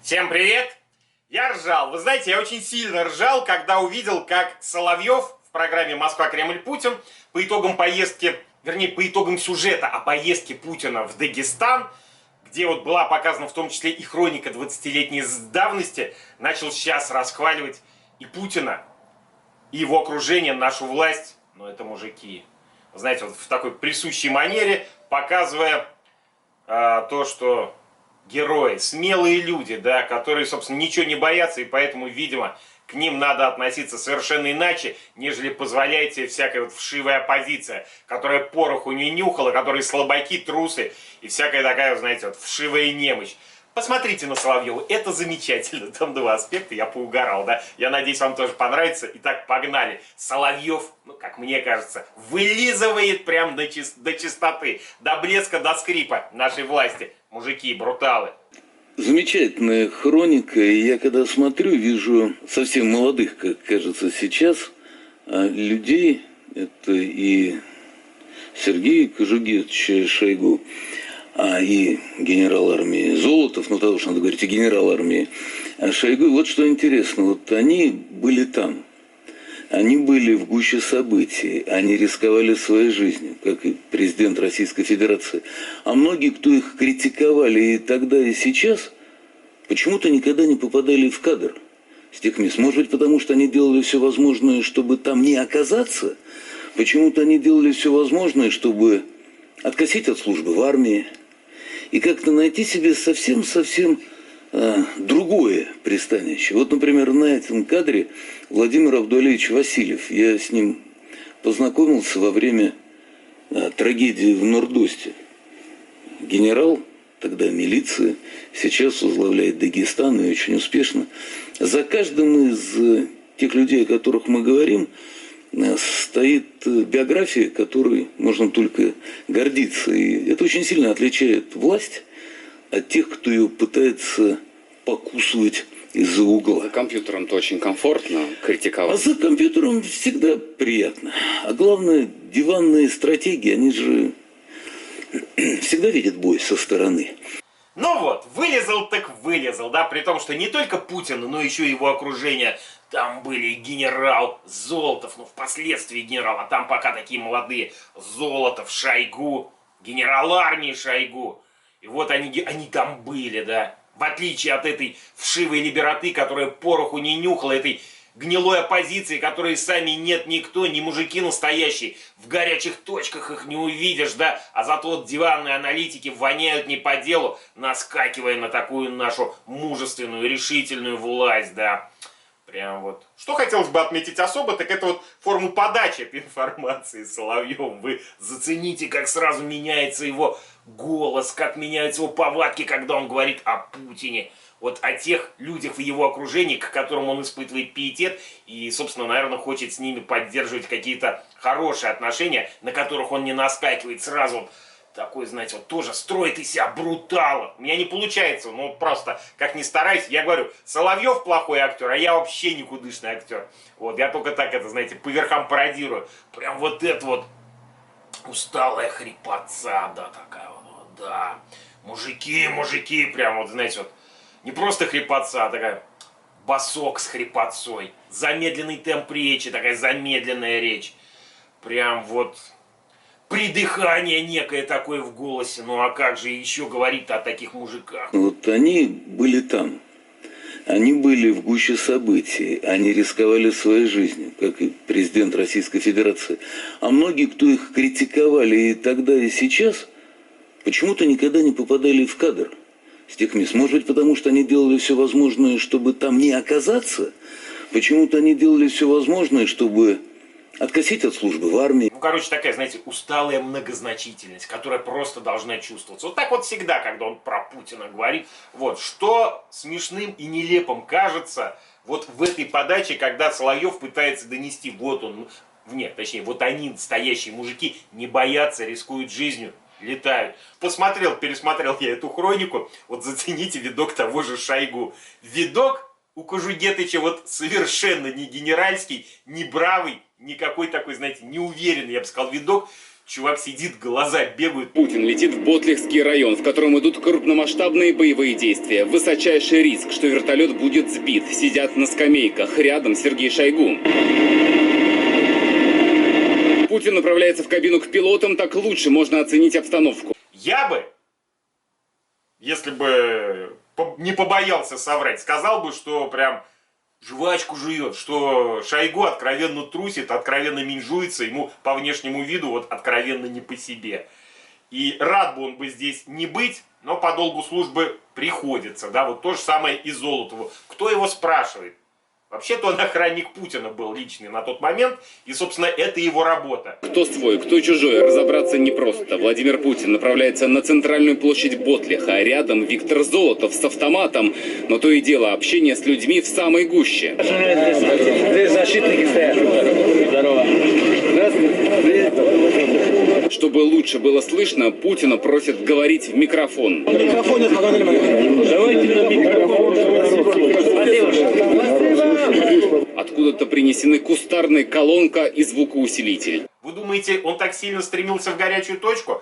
Всем привет! Я ржал. Вы знаете, я очень сильно ржал, когда увидел, как Соловьев в программе «Москва-Кремль-Путин» по итогам поездки, вернее, по итогам сюжета о поездке Путина в Дагестан, где вот была показана в том числе и хроника 20-летней давности, начал сейчас расхваливать и Путина, и его окружение, нашу власть. Но это мужики. Вы знаете, вот в такой присущей манере, показывая то, что герои, смелые люди, да, которые, собственно, ничего не боятся, и поэтому, видимо, к ним надо относиться совершенно иначе, нежели позволяет себе всякая вот вшивая оппозиция, которая пороху не нюхала, которые слабаки, трусы и всякая такая, знаете, вот вшивая немощь. Посмотрите на Соловьева, это замечательно. Там два аспекта, я поугарал, да. Я надеюсь, вам тоже понравится. Итак, погнали. Соловьев, ну, как мне кажется, вылизывает прям до чистоты, до блеска, до скрипа нашей власти. Мужики, бруталы. Замечательная хроника. И я когда смотрю, вижу совсем молодых, как кажется сейчас, людей. Это и Сергей Кожугетович Шойгу, и генерал армии Золотов, ну тогда уж надо говорить, и генерал армии Шойгу. И вот что интересно, вот они были там, они были в гуще событий, они рисковали своей жизнью, как и президент Российской Федерации. А многие, кто их критиковали и тогда, и сейчас, почему-то никогда не попадали в кадр с тех мест. Может быть, потому что они делали все возможное, чтобы там не оказаться, почему-то они делали все возможное, чтобы откосить от службы в армии, и как-то найти себе совсем-совсем другое пристанище. Вот, например, на этом кадре Владимир Абдуалиевич Васильев. Я с ним познакомился во время трагедии в Нордосте. Генерал, тогда милиции, сейчас возглавляет Дагестан и очень успешно. За каждым из тех людей, о которых мы говорим, стоит биография, которой можно только гордиться. И это очень сильно отличает власть от тех, кто ее пытается покусывать из-за угла. За компьютером-то очень комфортно критиковать. А за компьютером всегда приятно. А главное, диванные стратегии, они же всегда видят бой со стороны. Ну вот, вылезал так вылезал, да, при том, что не только Путин, но еще и его окружение. Там были генерал Золотов, ну впоследствии генерал, а там пока такие молодые: Золотов, Шойгу, генерал армии Шойгу. И вот они там были, да. В отличие от этой вшивой либераты, которая пороху не нюхала, этой гнилой оппозиции, которой сами нет никто, ни мужики настоящие. В горячих точках их не увидишь, да. А зато вот диванные аналитики воняют не по делу, наскакивая на такую нашу мужественную, решительную власть, да. Прям вот. Что хотелось бы отметить особо, так это вот форму подачи этой информации Соловьевым. Вы зацените, как сразу меняется его голос, как меняются его повадки, когда он говорит о Путине. Вот о тех людях в его окружении, к которым он испытывает пиетет и, собственно, наверное, хочет с ними поддерживать какие-то хорошие отношения, на которых он не наскакивает сразу. Такой, знаете, вот тоже строит из себя брутала. У меня не получается, ну просто, как ни стараюсь, я говорю, Соловьев плохой актер, а я вообще никудышный актер. Вот, я только так это, знаете, по верхам пародирую. Прям вот это вот усталая хрипотца, да, такая вот, да. Мужики, прям вот, знаете, вот, не просто хрипотца, а такая басок с хрипотцой. Замедленный темп речи, такая замедленная речь. Прям вот придыхание некое такое в голосе. Ну а как же еще говорить о таких мужиках? Вот они были там. Они были в гуще событий. Они рисковали своей жизнью, как и президент Российской Федерации. А многие, кто их критиковали и тогда, и сейчас, почему-то никогда не попадали в кадр с тех мест. Может быть, потому что они делали все возможное, чтобы там не оказаться. Почему-то они делали все возможное, чтобы откосить от службы в армии. Ну, короче, такая, знаете, усталая многозначительность, которая просто должна чувствоваться. Вот так вот всегда, когда он про Путина говорит. Вот, что смешным и нелепым кажется вот в этой подаче, когда Соловьев пытается донести, вот он, нет, точнее, вот они, настоящие мужики, не боятся, рискуют жизнью, летают. Пересмотрел я эту хронику, вот зацените видок того же Шойгу. Видок у Кожугетыча вот совершенно не генеральский, не бравый, никакой такой, знаете, неуверенный, я бы сказал, видок. чувак сидит, глаза бегают. Путин летит в Ботлихский район, в котором идут крупномасштабные боевые действия. Высочайший риск, что вертолет будет сбит. Сидят на скамейках. Рядом Сергей Шойгу. Путин направляется в кабину к пилотам, так лучше можно оценить обстановку. Я бы, если бы не побоялся соврать, сказал бы, что прям жвачку жует, что Шойгу откровенно трусит, откровенно менжуется, ему по внешнему виду вот откровенно не по себе. И рад бы он бы здесь не быть, но по долгу службы приходится, да, вот то же самое и Золотову. Кто его спрашивает? Вообще-то он охранник Путина был личный на тот момент, и, собственно, это его работа. Кто свой, кто чужой, разобраться непросто. Владимир Путин направляется на центральную площадь Ботлиха, а рядом Виктор Золотов с автоматом. Но то и дело, общение с людьми в самой гуще. Здесь защитники стоят. Здорово. Чтобы лучше было слышно, Путина просят говорить в микрофон. Микрофон давайте на микрофон. Откуда-то принесены кустарная колонка и звукоусилитель. Вы думаете, он так сильно стремился в горячую точку?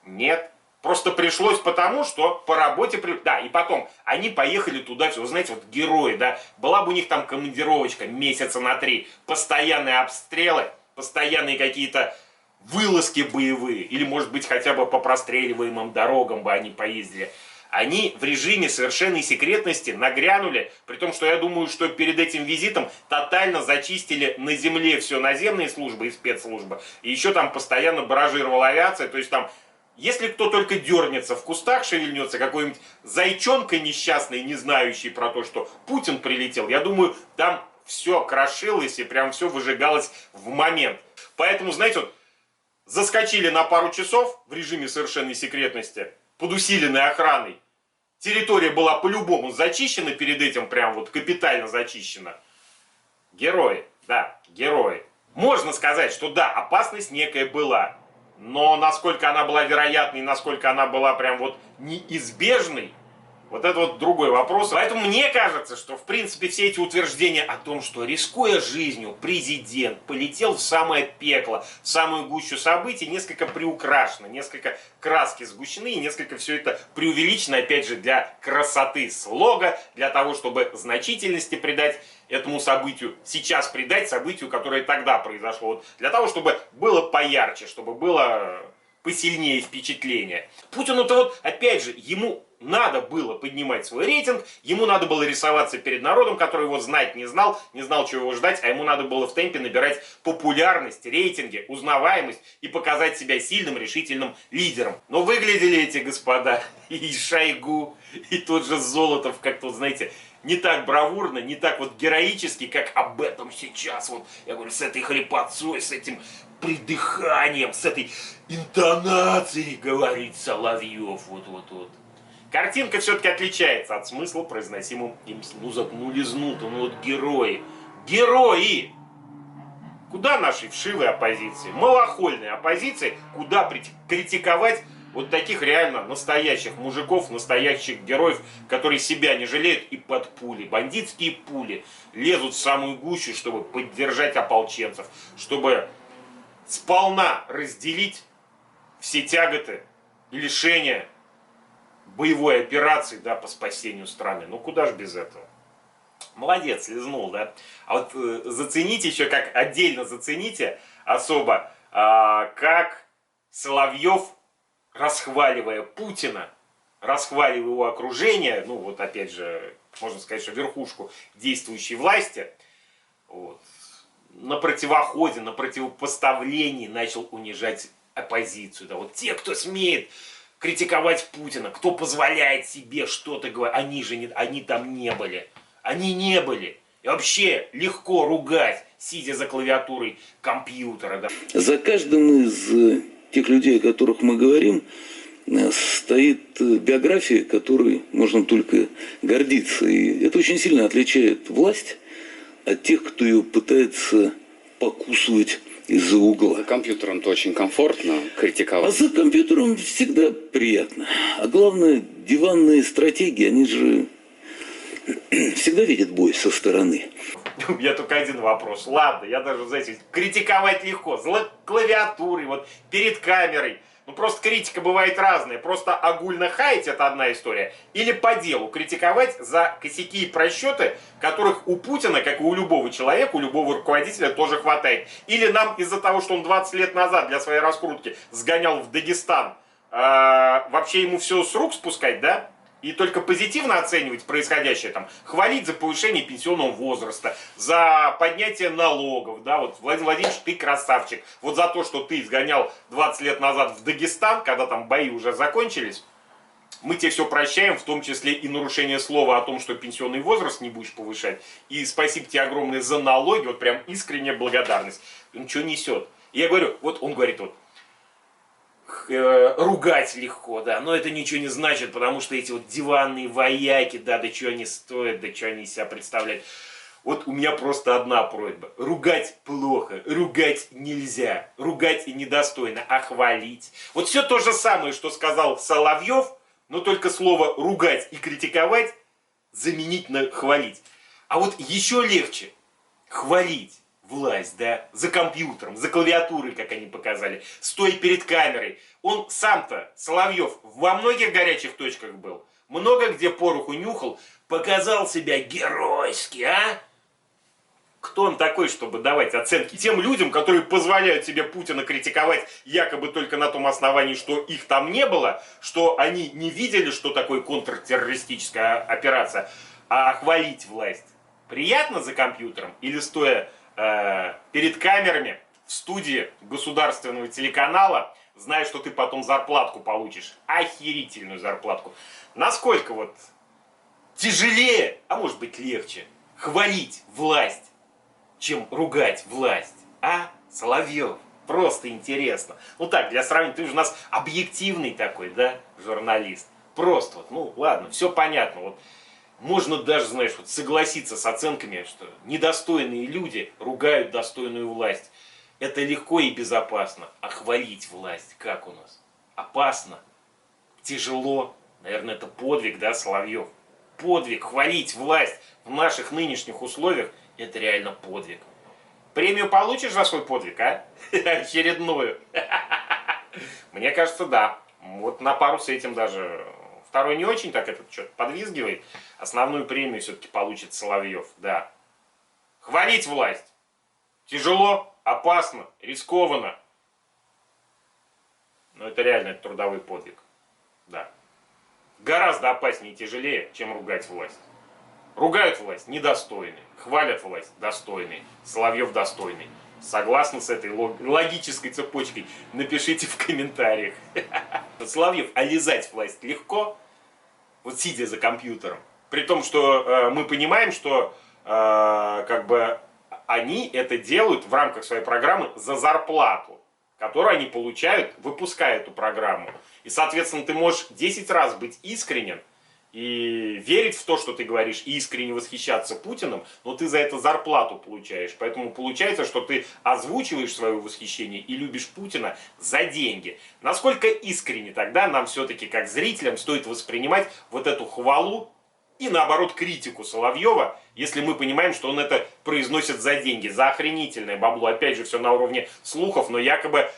Нет. Просто пришлось потому, что по работе... Да, и потом, они поехали туда, все, вы знаете, вот герои, да, была бы у них там командировочка месяца на 3, постоянные обстрелы, постоянные какие-то вылазки боевые, или, может быть, хотя бы по простреливаемым дорогам бы они поездили. Они в режиме совершенной секретности нагрянули, при том, что я думаю, что перед этим визитом тотально зачистили на земле все наземные службы и спецслужбы, и еще там постоянно баражировала авиация, то есть там, если кто только дернется, в кустах шевельнется, какой-нибудь зайчонка несчастный, не знающий про то, что Путин прилетел, я думаю, там все крошилось и прям все выжигалось в момент. Поэтому, знаете, вот, заскочили на пару часов в режиме совершенной секретности, под усиленной охраной. Территория была по-любому зачищена перед этим, прям вот капитально зачищена. Герои, да, герои. Можно сказать, что да, опасность некая была. Но насколько она была вероятной, насколько она была прям вот неизбежной, вот это вот другой вопрос. Поэтому мне кажется, что в принципе все эти утверждения о том, что рискуя жизнью, президент полетел в самое пекло, в самую гущу событий, несколько приукрашено, несколько краски сгущены и несколько все это преувеличено, опять же, для красоты слога, для того, чтобы значительности придать этому событию, сейчас придать событию, которое тогда произошло, вот, для того, чтобы было поярче, чтобы было посильнее впечатление. Путину-то вот, опять же, ему надо было поднимать свой рейтинг, ему надо было рисоваться перед народом, который его знать не знал, чего его ждать, а ему надо было в темпе набирать популярность, рейтинги, узнаваемость и показать себя сильным, решительным лидером. Но выглядели эти господа, и Шойгу, и тот же Золотов, как-то, знаете, не так бравурно, не так вот героически, как об этом сейчас, вот, я говорю, с этой хрипотцой, с этим придыханием, с этой интонацией, говорит Соловьев, вот. Картинка все-таки отличается от смысла, произносимого им, ну заткнули-знуто, ну вот герои. Герои! Куда нашей вшивой оппозиции, малохольной оппозиции, куда критиковать вот таких реально настоящих мужиков, настоящих героев, которые себя не жалеют и под пули, бандитские пули, лезут в самую гущу, чтобы поддержать ополченцев, чтобы сполна разделить все тяготы и лишения боевой операции, да, по спасению страны. Ну куда же без этого? Молодец, слезнул, да? А вот зацените еще, как отдельно зацените особо, как Соловьев, расхваливая Путина, расхваливая его окружение, ну вот опять же, можно сказать, что верхушку действующей власти, вот, на противоходе, на противопоставлении начал унижать оппозицию. Да, вот те, кто смеет критиковать Путина, кто позволяет себе что-то говорить, они там не были. Они не были. И вообще легко ругать, сидя за клавиатурой компьютера. Да. За каждым из тех людей, о которых мы говорим, стоит биография, которой можно только гордиться. И это очень сильно отличает власть от тех, кто ее пытается покусывать из-за угла. За компьютером-то очень комфортно критиковать. А за компьютером всегда приятно. А главное, диванные стратегии, они же всегда видят бой со стороны. У меня только один вопрос. Ладно, я даже, знаете, критиковать легко. За клавиатурой, вот перед камерой. Ну просто критика бывает разная. Просто огульно хаять — это одна история. Или по делу критиковать за косяки и просчеты, которых у Путина, как и у любого человека, у любого руководителя тоже хватает. Или нам из-за того, что он 20 лет назад для своей раскрутки сгонял в Дагестан, вообще ему все с рук спускать, да? И только позитивно оценивать происходящее, там, хвалить за повышение пенсионного возраста, за поднятие налогов, да, вот, Владимир Владимирович, ты красавчик. Вот за то, что ты сгонял 20 лет назад в Дагестан, когда там бои уже закончились, мы тебе все прощаем, в том числе и нарушение слова о том, что пенсионный возраст не будешь повышать. И спасибо тебе огромное за налоги, вот прям искренняя благодарность. Он что несет? И я говорю, вот он говорит, вот, ругать легко, да, но это ничего не значит, потому что эти вот диванные вояки, да что они стоят, да что они из себя представляют. Вот у меня просто одна просьба. Ругать плохо, ругать нельзя, ругать и недостойно, а хвалить. Вот все то же самое, что сказал Соловьев, но только слово ругать и критиковать заменить на хвалить. А вот еще легче хвалить власть, да, за компьютером, за клавиатурой, как они показали, стоя перед камерой. Он сам-то, Соловьев, во многих горячих точках был, много где пороху нюхал, показал себя геройски, а? Кто он такой, чтобы давать оценки тем людям, которые позволяют себе Путина критиковать якобы только на том основании, что их там не было, что они не видели, что такое контртеррористическая операция, а хвалить власть приятно за компьютером или стоя перед камерами в студии государственного телеканала, зная, что ты потом зарплатку получишь, охерительную зарплатку. Насколько вот тяжелее, а может быть легче, хвалить власть, чем ругать власть, а, Соловьев? Просто интересно. Ну так, для сравнения, ты же у нас объективный такой, да, журналист. Просто вот, ну ладно, все понятно, вот. Можно даже, знаешь, вот согласиться с оценками, что недостойные люди ругают достойную власть. Это легко и безопасно. А хвалить власть как у нас? Опасно, тяжело. Наверное, это подвиг, да, Соловьев? Подвиг, хвалить власть в наших нынешних условиях, это реально подвиг. Премию получишь за свой подвиг, а? Очередную. Мне кажется, да. Вот на пару с этим даже... Второй не очень так этот что-то подвизгивает. Основную премию все-таки получит Соловьев, да. Хвалить власть. Тяжело, опасно, рискованно. Но это реально трудовой подвиг. Да. Гораздо опаснее и тяжелее, чем ругать власть. Ругают власть недостойные. Хвалят власть достойные. Соловьев достойный. Согласны с этой логической цепочкой? Напишите в комментариях. Соловьев, а лизать власть легко? Вот сидя за компьютером. При том, что мы понимаем, что как бы они это делают в рамках своей программы за зарплату, которую они получают, выпуская эту программу. И, соответственно, ты можешь 10 раз быть искренен и верить в то, что ты говоришь, и искренне восхищаться Путиным, но ты за это зарплату получаешь. Поэтому получается, что ты озвучиваешь свое восхищение и любишь Путина за деньги. Насколько искренне тогда нам все-таки, как зрителям, стоит воспринимать вот эту хвалу и, наоборот, критику Соловьева, если мы понимаем, что он это произносит за деньги, за охренительное бабло. Опять же, все на уровне слухов, но якобы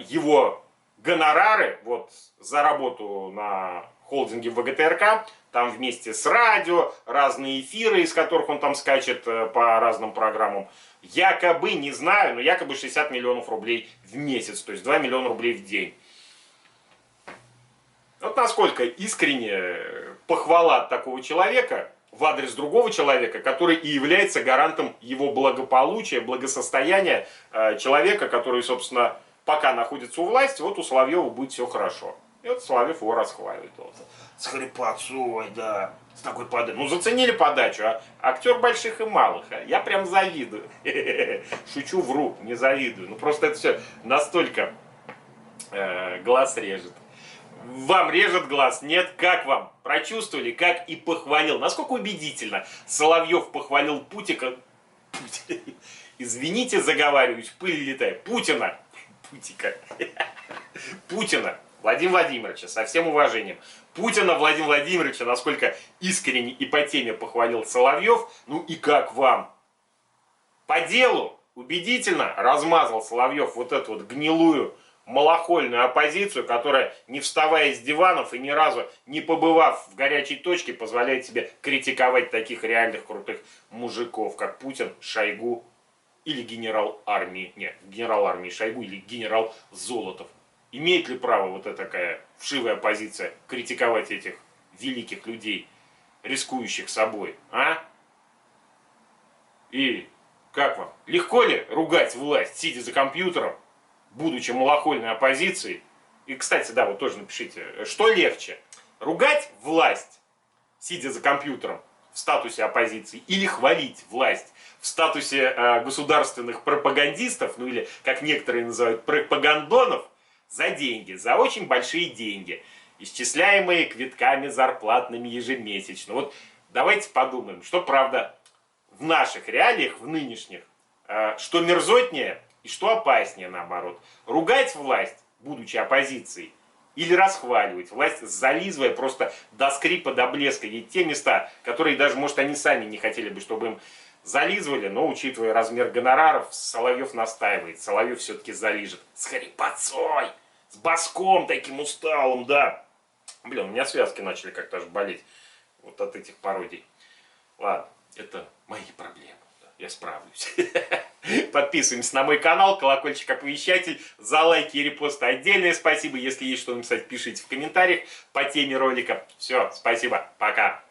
его гонорары вот, за работу на холдинге ВГТРК, там вместе с радио, разные эфиры, из которых он там скачет по разным программам, якобы, не знаю, но якобы 60 миллионов рублей в месяц, то есть 2 миллиона рублей в день. Вот насколько искренне похвала от такого человека в адрес другого человека, который и является гарантом его благополучия, благосостояния человека, который, собственно, пока находится у власти, вот у Соловьева будет все хорошо. И вот Соловьев его расхваливает. С хрипотцой, да. С такой подачей. Ну, заценили подачу, а? Актер больших и малых. А? Я прям завидую. Шучу, вру, не завидую. Ну, просто это все настолько глаз режет. Вам режет глаз? Нет? Как вам? Прочувствовали? Как и похвалил? Насколько убедительно Соловьев похвалил Путика? Извините, заговариваюсь, пыль летает. Путина. Путика. Путина. Владимира Владимировича, со всем уважением, Путина Владимира Владимировича, насколько искренне и по теме похвалил Соловьев. Ну и как вам? По делу убедительно размазал Соловьев вот эту вот гнилую, малохольную оппозицию, которая, не вставая с диванов и ни разу не побывав в горячей точке, позволяет себе критиковать таких реальных крутых мужиков, как Путин, Шойгу или генерал армии. Нет, генерал армии Шойгу или генерал Золотов. Имеет ли право вот эта такая вшивая оппозиция критиковать этих великих людей, рискующих собой, а? И как вам? Легко ли ругать власть, сидя за компьютером, будучи малохольной оппозицией? И, кстати, да, вот тоже напишите, что легче? Ругать власть, сидя за компьютером в статусе оппозиции, или хвалить власть в статусе государственных пропагандистов, ну или, как некоторые называют, пропагандонов, за деньги, за очень большие деньги, исчисляемые квитками зарплатными ежемесячно. Вот давайте подумаем, что правда в наших реалиях, в нынешних, что мерзотнее и что опаснее наоборот. Ругать власть, будучи оппозицией, или расхваливать власть, зализывая просто до скрипа, до блеска ей те места, которые даже, может, они сами не хотели бы, чтобы им зализывали, но, учитывая размер гонораров, Соловьев настаивает. Соловьев все-таки залижет с хрипотцой, с баском таким усталым, да. Блин, у меня связки начали как-то аж болеть вот от этих пародий. Ладно, это мои проблемы. Я справлюсь. Подписываемся на мой канал, колокольчик оповещатель, за лайки и репосты отдельное спасибо. Если есть что написать, пишите в комментариях по теме ролика. Все, спасибо, пока.